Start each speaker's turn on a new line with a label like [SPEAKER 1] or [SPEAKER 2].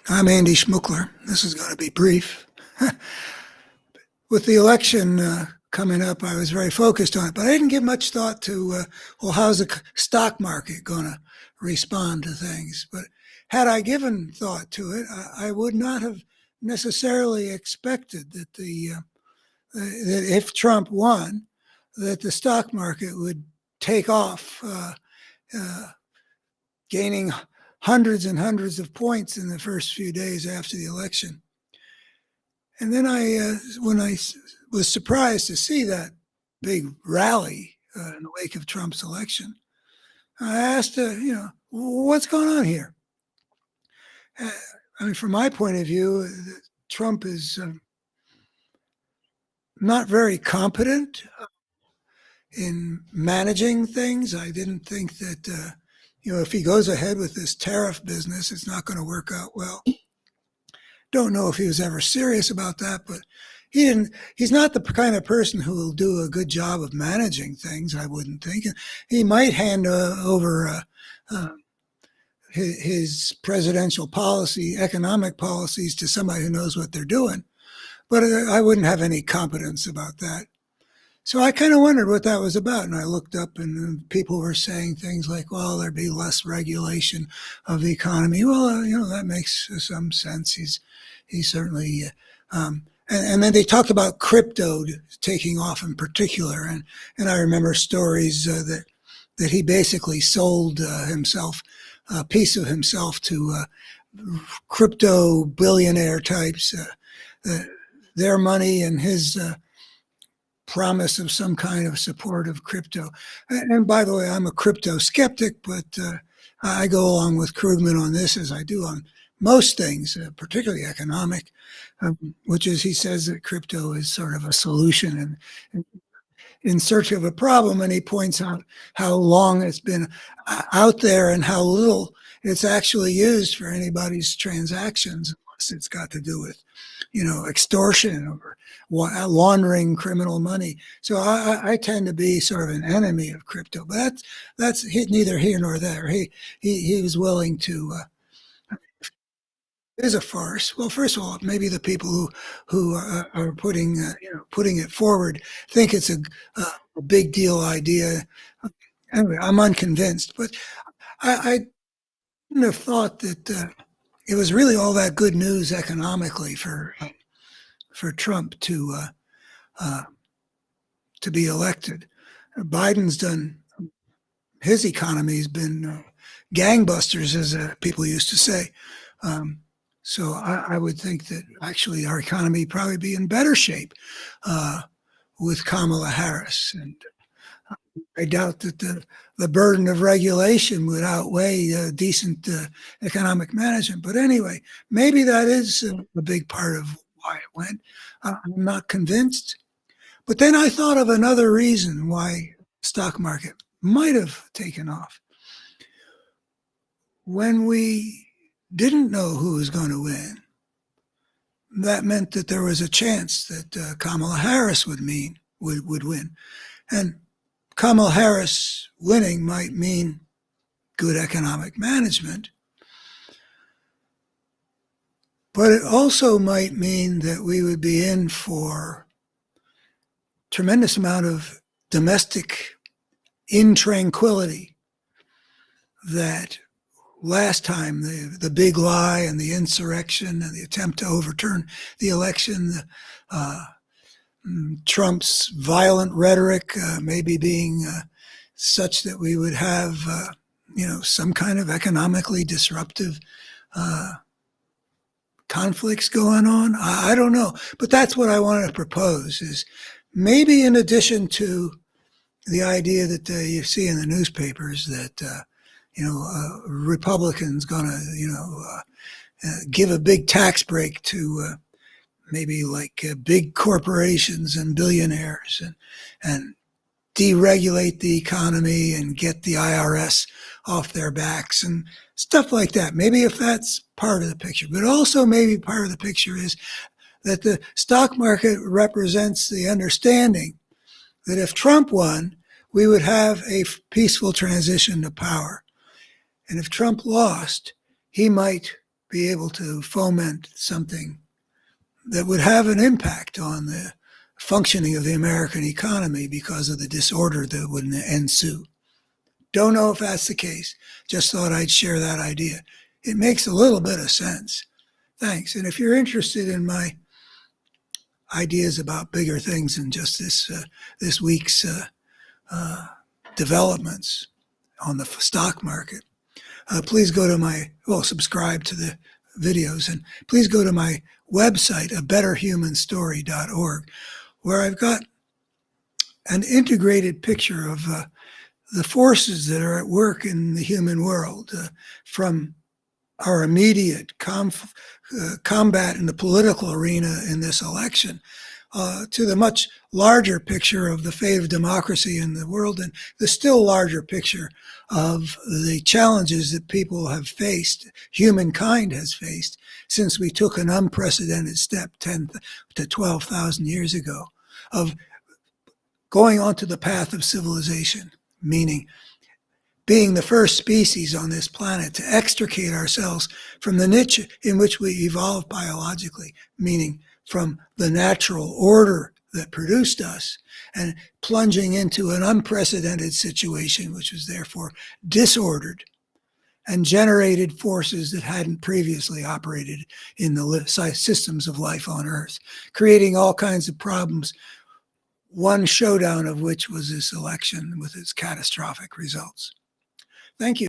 [SPEAKER 1] I'm Andy Schmuckler. This is going to be brief. With the election coming up, I was very focused on it, but I didn't give much thought to, well, how's the stock market going to respond to things? But had I given thought to it, I would not have necessarily expected that that if Trump won, that the stock market would take off, uh, gaining hundreds and hundreds of points in the first few days after the election. And then when I was surprised to see that big rally in the wake of Trump's election, I asked, what's going on here? I mean, from my point of view, Trump is not very competent in managing things. I didn't think that, if he goes ahead with this tariff business, it's not going to work out well. Don't know if he was ever serious about that, but he's not the kind of person who will do a good job of managing things, I wouldn't think. He might hand over his presidential policy, economic policies, to somebody who knows what they're doing, but I wouldn't have any competence about that. So I kind of wondered what that was about, and I looked up, and people were saying things like, well, there'd be less regulation of the economy. Well, that makes some sense. He certainly, and then they talked about crypto taking off in particular, and I remember stories that he basically sold himself, a piece of himself, to crypto billionaire types, their money and his promise of some kind of support of crypto. And by the way, I'm a crypto skeptic, but I go along with Krugman on this, as I do on most things, particularly economic, which is, he says that crypto is sort of a solution and in search of a problem, and he points out how long it's been out there and how little it's actually used for anybody's transactions, unless it's got to do with, extortion or laundering criminal money. So I tend to be sort of an enemy of crypto, but that's neither here nor there. He was willing to. It is a farce. Well, first of all, maybe the people who are putting it forward think it's a big deal idea. Anyway, I'm unconvinced, but I wouldn't have thought that it was really all that good news economically for Trump to be elected. Biden's done, his economy's been gangbusters, as people used to say. So I would think that actually our economy would probably be in better shape with Kamala Harris. And I doubt that the burden of regulation would outweigh decent economic management. But anyway, maybe that is a big part of why it went. I'm not convinced. But then I thought of another reason why the stock market might have taken off. When we didn't know who was going to win, that meant that there was a chance that Kamala Harris would win. And Kamala Harris winning might mean good economic management, but it also might mean that we would be in for a tremendous amount of domestic intranquility that last time, the big lie and the insurrection and the attempt to overturn the election, Trump's violent rhetoric maybe being such that we would have, some kind of economically disruptive conflicts going on. I don't know, but that's what I wanted to propose, is maybe in addition to the idea that you see in the newspapers that Republicans going to, give a big tax break to maybe like big corporations and billionaires and deregulate the economy and get the IRS off their backs and stuff like that. Maybe if that's part of the picture, but also maybe part of the picture is that the stock market represents the understanding that if Trump won, we would have a peaceful transition to power. And if Trump lost, he might be able to foment something that would have an impact on the functioning of the American economy because of the disorder that would ensue. Don't know if that's the case. Just thought I'd share that idea. It makes a little bit of sense. Thanks. And if you're interested in my ideas about bigger things than just this week's developments on the stock market, please go to subscribe to the videos, and please go to my website, abetterhumanstory.org, where I've got an integrated picture of the forces that are at work in the human world, from our immediate combat in the political arena in this election, to the much larger picture of the fate of democracy in the world, and the still larger picture of the challenges that people have faced, humankind has faced, since we took an unprecedented step 10 to 12,000 years ago of going onto the path of civilization, meaning being the first species on this planet to extricate ourselves from the niche in which we evolved biologically, meaning from the natural order that produced us, and plunging into an unprecedented situation, which was therefore disordered and generated forces that hadn't previously operated in the systems of life on Earth, creating all kinds of problems, one showdown of which was this election with its catastrophic results. Thank you.